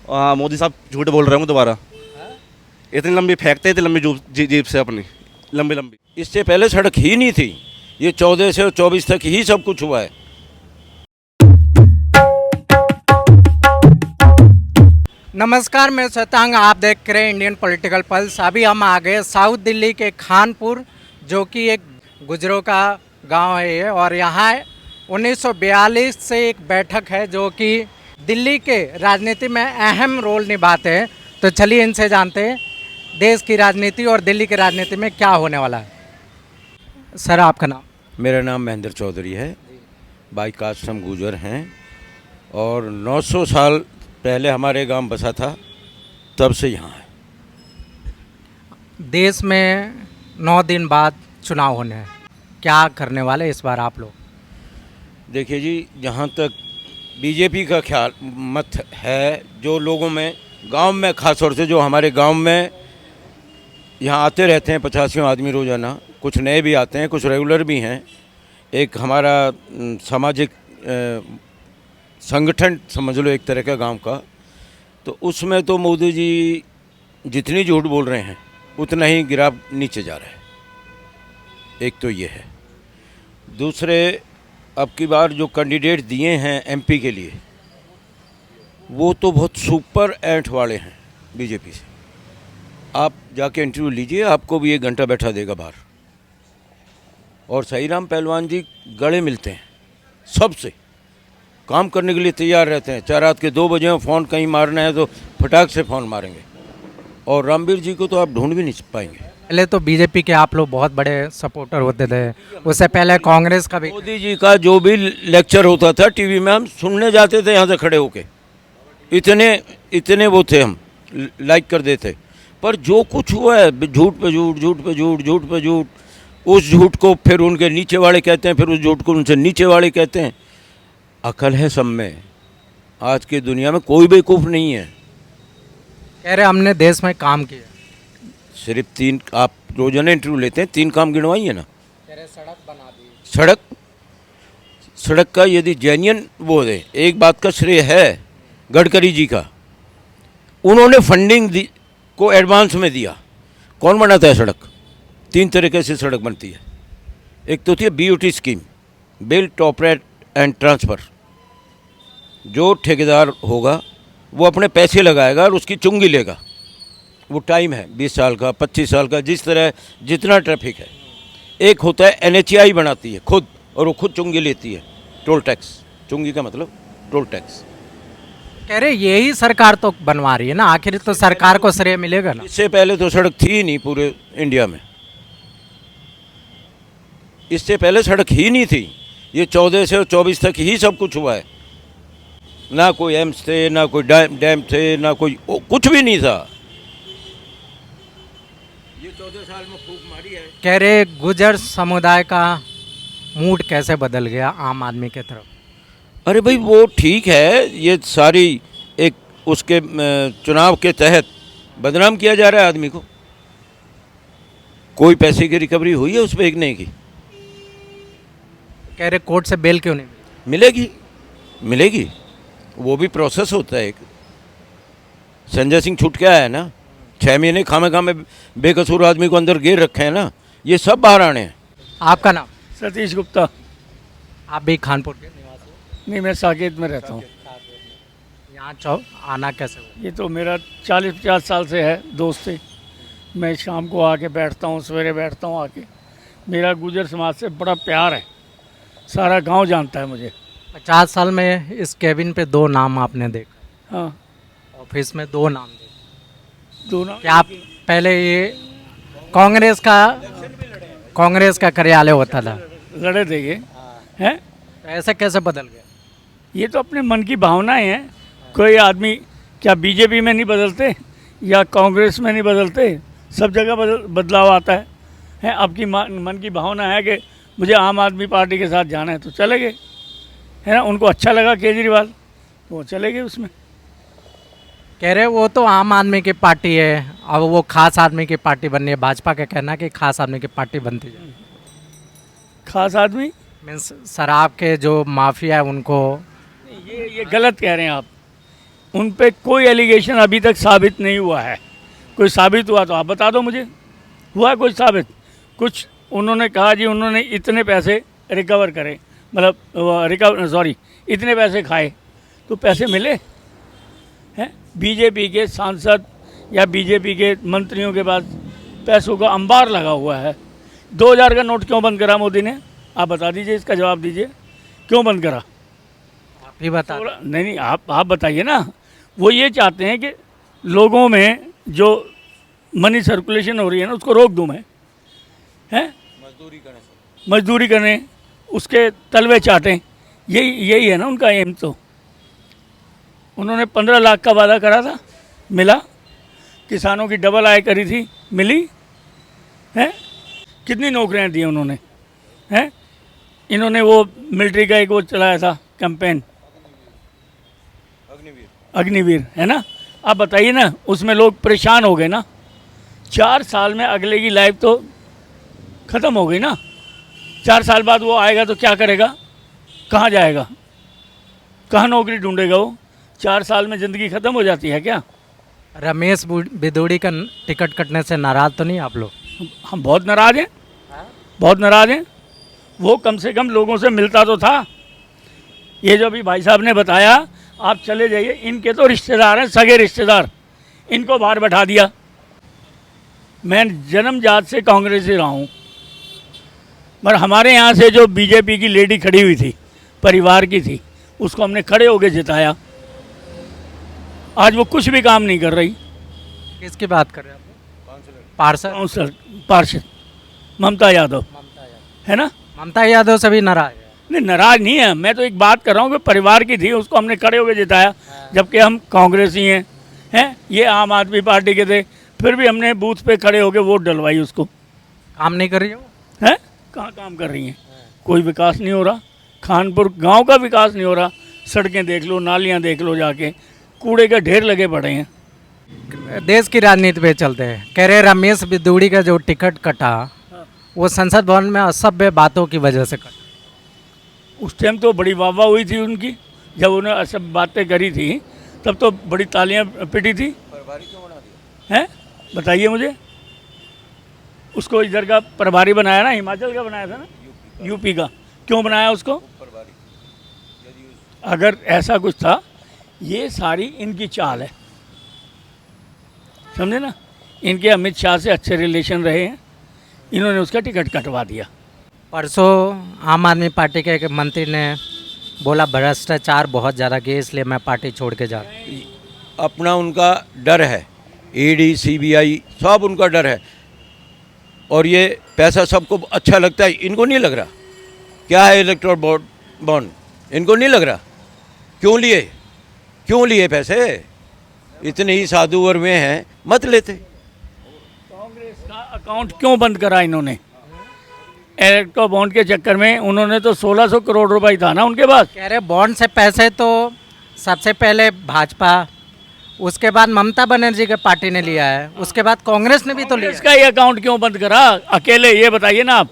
मोदी साहब झूठ बोल रहे होंगे दोबारा। इतनी लंबी फेंकते, इतनी लंबी जीप से अपनी लंबी लंबी। इससे पहले सड़क ही नहीं थी, ये 14 से 24 तक ही सब कुछ हुआ है। नमस्कार, मैं शतांग, आप देख रहे हैं इंडियन पॉलिटिकल पल्स। अभी हम आ गए साउथ दिल्ली के खानपुर, जो कि एक गुजरों का गांव है ये, और यहाँ 1942 से एक बैठक है जो कि दिल्ली के राजनीति में अहम रोल निभाते हैं। तो चलिए इनसे जानते हैं देश की राजनीति और दिल्ली की राजनीति में क्या होने वाला है। सर, आपका नाम? मेरा नाम महेंद्र चौधरी है, बाई कास्ट हम गुजर हैं और 900 साल पहले हमारे गांव बसा था, तब से यहाँ है। देश में 9 दिन बाद चुनाव होने हैं, क्या करने वाले इस बार आप लोग? देखिए जी, जहाँ तक बीजेपी का ख्याल मत है, जो लोगों में गांव में, ख़ास तौर से जो हमारे गांव में यहाँ आते रहते हैं 85 आदमी रोज़ाना, कुछ नए भी आते हैं, कुछ रेगुलर भी हैं। एक हमारा सामाजिक संगठन समझ लो एक तरह का गांव का, तो उसमें तो मोदी जी जितनी झूठ बोल रहे हैं उतना ही गिराव नीचे जा रहा है। एक तो ये है। दूसरे, अब की बार जो कैंडिडेट दिए हैं एमपी के लिए, वो तो बहुत सुपर एंट वाले हैं बीजेपी से। आप जाके इंटरव्यू लीजिए, आपको भी 1 घंटा बैठा देगा बाहर। और सहीराम पहलवान जी गड़े मिलते हैं सबसे, काम करने के लिए तैयार रहते हैं। 4 रात के 2 बजे फ़ोन कहीं मारना है तो फटाक से फ़ोन मारेंगे। और रामवीर जी को तो आप ढूंढ भी नहीं पाएंगे। पहले तो बीजेपी के आप लोग बहुत बड़े सपोर्टर होते थे, उससे पहले कांग्रेस का भी। मोदी जी का जो भी लेक्चर होता था टीवी में, हम सुनने जाते थे यहाँ से खड़े होके। इतने वो थे, हम लाइक कर देते। पर जो कुछ हुआ है, झूठ पे झूठ, झूठ पे झूठ, झूठ पे झूठ, उस झूठ को फिर उनके नीचे वाले कहते हैं, फिर उस झूठ को उनसे नीचे वाले कहते हैं। अकल है सब में, आज की दुनिया में कोई बेवकूफ़ नहीं है। कह रहे हमने देश में काम किया। सिर्फ 3, आप रोजाना इंटरव्यू लेते हैं, 3 काम गिनवाइए ना। कह रहे सड़क बना दी। सड़क का यदि जेन्युइन वो है, एक बात का श्रेय है गडकरी जी का, उन्होंने फंडिंग को एडवांस में दिया। कौन बनाता है सड़क? 3 तरीके से सड़क बनती है। एक तो होती है BOT scheme, build operate and transfer. जो ठेकेदार होगा वो अपने पैसे लगाएगा और उसकी चुंगी लेगा। वो टाइम है 20 साल का, 25 साल का, जिस तरह जितना ट्रैफिक है। एक होता है एनएचएआई बनाती है खुद, और वो खुद चुंगी लेती है, टोल टैक्स। चुंगी का मतलब टोल टैक्स। कह रहे यही सरकार तो बनवा रही है ना, आखिर तो सरकार को श्रेय मिलेगा ना। इससे पहले तो सड़क थी ही नहीं पूरे इंडिया में। इससे पहले सड़क ही नहीं थी, ये 14 से 24 तक ही सब कुछ हुआ है। ना कोई एम्स थे, ना कोई डैम थे, ना कोई कुछ भी नहीं था। ये 14 साल में फूंक मारी है। कह रहे गुजर समुदाय का मूड कैसे बदल गया आम आदमी के तरफ? अरे भाई, वो ठीक है, ये सारी एक उसके चुनाव के तहत बदनाम किया जा रहा है आदमी को। कोई पैसे की रिकवरी हुई है उस पर? एक नहीं की। कह रहे कोर्ट से बेल क्यों नहीं मिलेगी, मिलेगी, वो भी प्रोसेस होता है एक। संजय सिंह छूट के आया है ना, 6 महीने खामे बेकसूर आदमी को अंदर घेर रखे हैं ना, ये सब बाहर आने हैं। आपका नाम? सतीश गुप्ता। आप भी खानपुर के निवासी? नहीं, मैं साकेत में रहता हूँ। यहाँ आना कैसे हुआ? ये तो मेरा 40-50 साल से है दोस्त है। मैं शाम को आके बैठता हूँ, सवेरे बैठता हूँ आके। मेरा गुजर समाज से बड़ा प्यार है, सारा गांव जानता है मुझे। 50 साल में इस केबिन पे 2 नाम आपने देखा? हाँ, ऑफिस में 2 नाम देखे। दोनों। क्या आप पहले ये कांग्रेस का कार्यालय होता था? लड़े देंगे हैं, तो ऐसे कैसे बदल गया? ये तो अपने मन की भावनाएं हैं। कोई आदमी क्या बीजेपी में नहीं बदलते या कांग्रेस में नहीं बदलते, सब जगह बदलाव आता है। आपकी मन की भावना है कि मुझे आम आदमी पार्टी के साथ जाना है तो चले गए, है ना। उनको अच्छा लगा केजरीवाल तो वो चले गए उसमें। कह रहे वो तो आम आदमी की पार्टी है, अब वो खास आदमी की पार्टी बननी है। भाजपा का कहना है कि खास आदमी की पार्टी बनती जाए। खास आदमी मीन्स शराब के जो माफिया है उनको। ये गलत कह रहे हैं आप। उन पे कोई एलिगेशन अभी तक साबित नहीं हुआ है। कोई साबित हुआ तो आप बता दो मुझे, हुआ है कोई साबित? कुछ उन्होंने कहा जी उन्होंने इतने पैसे रिकवर करे, मतलब इतने पैसे खाए, तो पैसे मिले हैं? बीजेपी के सांसद या बीजेपी के मंत्रियों के पास पैसों का अंबार लगा हुआ है। 2000 का नोट क्यों बंद करा मोदी ने? आप बता दीजिए, इसका जवाब दीजिए, क्यों बंद करा? आप ही बता। नहीं, आप बताइए ना। वो ये चाहते हैं कि लोगों में जो मनी सर्कुलेशन हो रही है ना, उसको रोक दूं मैं, हैं? मजदूरी करने, उसके तलवे चाटें, यही है ना उनका एम। तो उन्होंने 15 लाख का वादा करा था, मिला? किसानों की डबल आय करी थी, मिली? हैं? कितनी नौकरियां दी उन्होंने? हैं? इन्होंने वो मिलिट्री का एक वो चलाया था कैंपेन, अग्निवीर, है ना? आप बताइए ना, उसमें लोग परेशान हो गए ना। 4 साल में अगले की लाइफ तो ख़त्म हो गई ना। 4 साल बाद वो आएगा तो क्या करेगा? कहाँ जाएगा? कहाँ नौकरी ढूंढेगा वो? 4 साल में ज़िंदगी ख़त्म हो जाती है क्या? रमेश बिदूड़ी का टिकट कटने से नाराज़ तो नहीं आप लोग? हम बहुत नाराज़ हैं, बहुत नाराज़ हैं। वो कम से कम लोगों से मिलता तो था। ये जो अभी भाई साहब ने बताया, आप चले जाइए, इनके तो रिश्तेदार हैं, सगे रिश्तेदार, इनको बाहर बैठा दिया। मैं जन्मजात से कांग्रेस से रहा हूँ, मगर हमारे यहाँ से जो बीजेपी की लेडी खड़ी हुई थी, परिवार की थी, उसको हमने खड़े होकर जिताया। आज वो कुछ भी काम नहीं कर रही। किसकी बात कर रहे हैं आप? पार्षद ममता यादव, है ना? ममता यादव से भी नाराज है? नहीं, नाराज नहीं है। मैं तो एक बात कर रहा हूँ कि परिवार की थी, उसको हमने खड़े होकर जिताया, जबकि हम कांग्रेसी हैं। ये आम आदमी पार्टी के थे, फिर भी हमने बूथ पे खड़े होकर वोट डलवाई उसको। काम नहीं कर रही हो? हैं? कहाँ काम कर रही हैं? कोई विकास नहीं हो रहा। खानपुर गांव का विकास नहीं हो रहा। सड़कें देख लो, नालियाँ देख लो, जाके कूड़े के ढेर लगे पड़े हैं। देश की राजनीति पे चलते हैं। कह रहे रमेश बिदूड़ी का जो टिकट कटा, वो संसद भवन में असभ्य बातों की वजह से कटा। उस टाइम तो बड़ी वाहवाह हुई थी उनकी, जब उन्होंने सब बातें करी थी, तब तो बड़ी तालियां पिटी थी। हैं? बताइए मुझे। उसको इधर का प्रभारी बनाया ना, हिमाचल का बनाया था ना, यूपी का। क्यों बनाया उसको? अगर ऐसा कुछ था, ये सारी इनकी चाल है, समझे ना? इनके अमित शाह से अच्छे रिलेशन रहे हैं, इन्होंने उसका टिकट कटवा दिया। परसों आम आदमी पार्टी के एक मंत्री ने बोला भ्रष्टाचार बहुत ज़्यादा किया, इसलिए मैं पार्टी छोड़ के जा रहा हूं। अपना उनका डर है, ईडी सीबीआई सब उनका डर है। और ये पैसा सबको अच्छा लगता है, इनको नहीं लग रहा क्या है इलेक्टोरल बॉन्ड, इनको नहीं लग रहा। क्यों लिए पैसे? इतने ही साधु और में हैं, मत लेते। कांग्रेस का अकाउंट क्यों बंद करा इन्होंने? इलेक्ट्रो बॉन्ड के चक्कर में उन्होंने तो 1600 करोड़ रुपए था ना उनके पास। कह रहे बॉन्ड से पैसे तो सबसे पहले भाजपा, उसके बाद ममता बनर्जी के पार्टी ने लिया है, उसके बाद कांग्रेस ने भी तो लिया। इसका ये अकाउंट क्यों बंद करा अकेले? ये बताइए ना आप।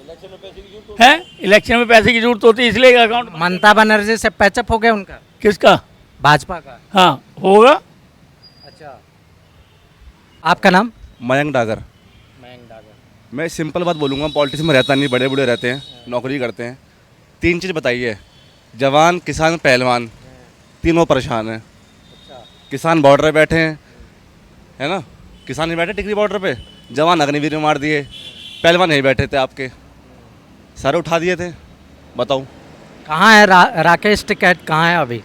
हैं? इलेक्शन में पैसे की जरूरत होती है, इसलिए अकाउंट। ममता बनर्जी से पैचअप हो गया उनका? किसका? भाजपा का। हाँ, होगा। अच्छा, आपका नाम? मयंक डागर। मैं सिंपल बात बोलूँगा, पॉलिटिक्स में रहता नहीं, बड़े बूढ़े रहते हैं, नौकरी करते हैं। 3 चीज़ बताइए, जवान किसान पहलवान तीनों परेशान हैं। किसान बॉर्डर पे बैठे हैं, है ना? किसान नहीं बैठे टिकरी बॉर्डर पे, जवान अग्निवीर में मार दिए, पहलवान नहीं बैठे थे आपके, सारे उठा दिए थे। बताओ कहाँ है राकेश टिकैत? कहाँ है अभी?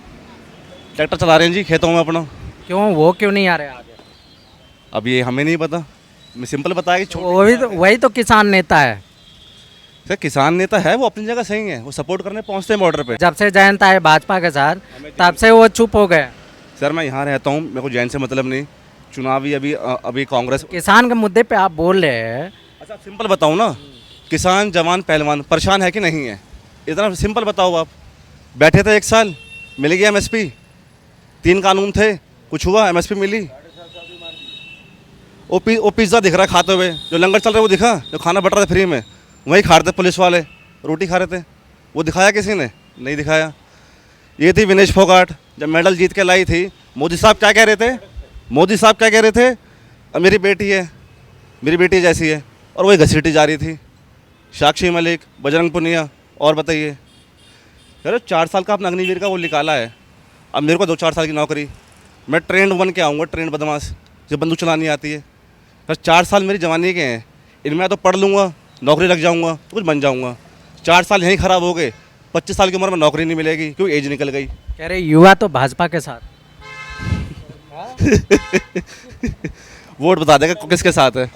ट्रैक्टर चला रहे हैं जी खेतों में अपना। क्यों, वो क्यों नहीं आ रहे आगे? अब ये हमें नहीं पता, मैं सिंपल बताया कि वही तो किसान नेता है। सर किसान नेता है, वो अपनी जगह सही है, वो सपोर्ट करने पहुंचते हैं बॉर्डर पे। जब से जयंत आए भाजपा के साथ, तब से वो चुप हो गए। सर मैं यहाँ रहता हूँ, मेरे को जैन से मतलब नहीं। चुनावी अभी कांग्रेस किसान के मुद्दे पे आप बोल रहे हैं। अच्छा सिंपल बताऊँ ना, किसान जवान पहलवान परेशान है कि नहीं है, इतना सिंपल बताओ आप। बैठे थे 1 साल, मिल गया MSP, 3 कानून थे, कुछ हुआ? MSP मिली? वो पिज़्ज़ा दिख रहा है खाते हुए, जो लंगर चल रहा है वो दिखा, जो खाना बट रहा था फ्री में, वही खा रहे थे पुलिस वाले, रोटी खा रहे थे, वो दिखाया किसी ने? नहीं दिखाया। ये थी विनेश फोगाट, जब मेडल जीत के लाई थी, मोदी साहब क्या कह रहे थे? मोदी साहब क्या कह रहे थे? अब मेरी बेटी है, मेरी बेटी जैसी है, और वही घसीटी जा रही थी। साक्षी मलिक, बजरंग पुनिया, और बताइए यार, 4 साल का आपने अग्निवीर का वो निकाला है, अब मेरे को 2-4 साल की नौकरी, मैं ट्रेंड बन के आऊँगा, ट्रेंड बदमाश जो बंदूक चलानी आती है। बस 4 साल मेरी जवानी के हैं, इनमें तो पढ़ लूँगा, नौकरी लग जाऊँगा तो कुछ बन जाऊँगा। 4 साल यहीं ख़राब हो गए, 25 साल की उम्र में नौकरी नहीं मिलेगी क्योंकि एज निकल गई। कह रहे युवा तो भाजपा के साथ। वोट बता देगा किसके साथ है।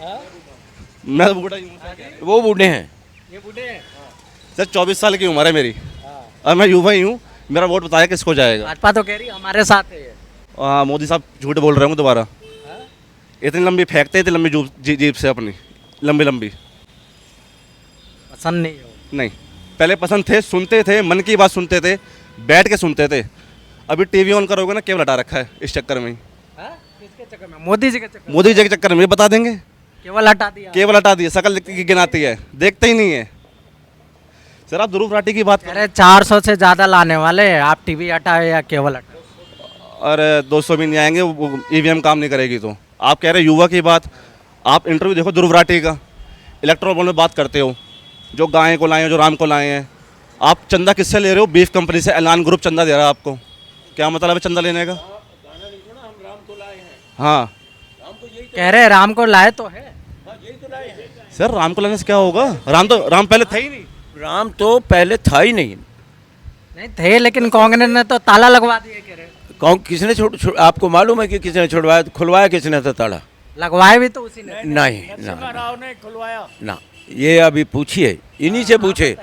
मैं तो बूढ़ा ही हूँ। वो बूढ़े हैं। ये बूढ़े हैं। सर 24 साल की उम्र है मेरी, और मैं युवा ही हूँ। मेरा वोट बताया किसको जाएगा। भाजपा तो कह रही हमारे साथ है ये। हाँ, मोदी साहब झूठ बोल रहे होंगे दोबारा। इतनी लंबी फेंकते, इतनी लंबी जीप से अपनी लंबी लंबी। पसंद नहीं हो? नहीं, पहले पसंद थे, सुनते थे, मन की बात सुनते थे, बैठ के सुनते थे। अभी टीवी ऑन करोगे ना, केवल हटा रखा है इस चक्कर में ही। किसके चक्कर में? मोदी जी के चक्कर में? मोदी जी के चक्कर में ये बता देंगे। केवल हटा दिया। केवल हटा दिए, शकल गिनाती है, देखते ही नहीं है। सर आप ध्रुव राठी की बात कह रहे 400 से ज़्यादा लाने वाले हैं, आप टीवी हटाए या केवल हटाए? अरे 200 भी नहीं आएंगे, वो ईवीएम काम नहीं करेगी। तो आप कह रहे युवा की बात, आप इंटरव्यू देखो ध्रुव राठी का, इलेक्ट्रोल बॉन्ड में बात करते हो, जो गाय को लाए हैं, जो राम को लाए हैं। आप चंदा किससे ले रहे हो? बीफ कंपनी से। एलान ग्रुप चंदा दे रहा है आपको। क्या मतलब है चंदा लेने का? हाँ, कह रहे राम को लाए तो है। सर राम को लाने से क्या होगा? राम पहले था ही नहीं। राम तो पहले था ही नहीं। नहीं थे, लेकिन कांग्रेस ने तो ताला लगवा दिए। कह रहे कौन किसने आपको मालूम है कि किसने छुड़वाया? खुलवाया किसने था ताला? लगवाए भी तो उसी ने। नहीं नरसिम्हा राव ने खुलवाया। ना, ये अभी पूछिए, इन्हीं से पूछे।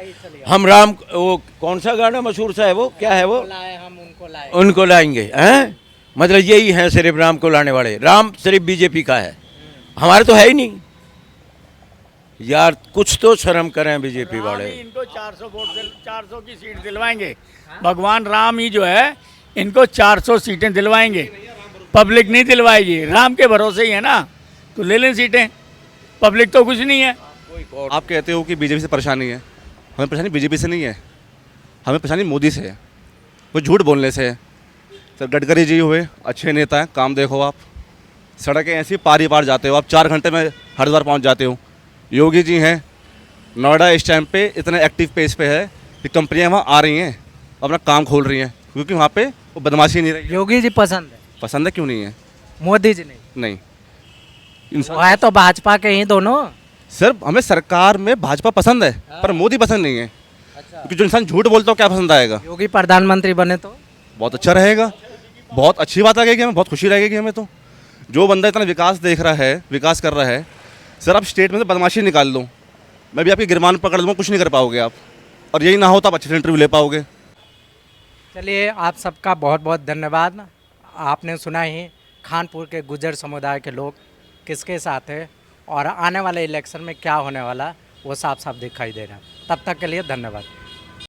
हम राम, वो कौन सा गाना मशहूर सा है, वो क्या है वो? लाए हम उनको लाए। उनको लाएंगे, हैं? मतलब यही है सिर्फ राम को लाने वाले। राम सिर्फ बीजेपी का है, हमारे तो है ही नहीं। यार कुछ तो शर्म करें बीजेपी वाले। इनको 400 की सीट दिलवाएंगे। भगवान राम ही जो है इनको 400 सीटें दिलवाएंगे। पब्लिक नहीं दिलवाएगी, राम के भरोसे ही है ना, तो ले लें सीटें। पब्लिक तो कुछ नहीं है। आप कहते हो कि बीजेपी से परेशानी है, हमें परेशानी बीजेपी से नहीं है, हमें परेशानी मोदी से है, वो झूठ बोलने से है। सर गडकरी जी हुए अच्छे नेता हैं, काम देखो आप, सड़कें ऐसी पार ही पार जाते हो आप, 4 घंटे में हरिद्वार पहुंच जाते हो। योगी जी हैं, नोएडा इस टाइम पे इतने एक्टिव पेज पे है कि कंपनियां वहाँ आ रही हैं, अपना काम खोल रही हैं, क्योंकि वहाँ पे वो बदमाशी नहीं रही। योगी जी पसंद है? पसंद है, क्यों नहीं है? मोदी जी नहीं? नहीं, वो है तो भाजपा के ही दोनों। सर हमें सरकार में भाजपा पसंद है, पर मोदी पसंद नहीं है। क्योंकि जो इंसान झूठ बोलता हो क्या पसंद आएगा? योगी प्रधानमंत्री बने तो बहुत अच्छा रहेगा, बहुत अच्छी बात लगेगी हमें, बहुत खुशी लगेगी हमें। तो जो बंदा इतना विकास देख रहा है, विकास कर रहा है, सर आप स्टेट में से बदमाशी निकाल लो, मैं भी आपकी गिरबान पकड़ लूँगा, कुछ नहीं कर पाओगे आप। और यही ना हो तो आप अच्छे से इंटरव्यू ले पाओगे। चलिए, आप सबका बहुत बहुत धन्यवाद। आपने सुना ही खानपुर के गुर्जर समुदाय के लोग किसके साथ है और आने वाले इलेक्शन में क्या होने वाला, वो साफ साफ दिखाई दे रहा है। तब तक के लिए धन्यवाद।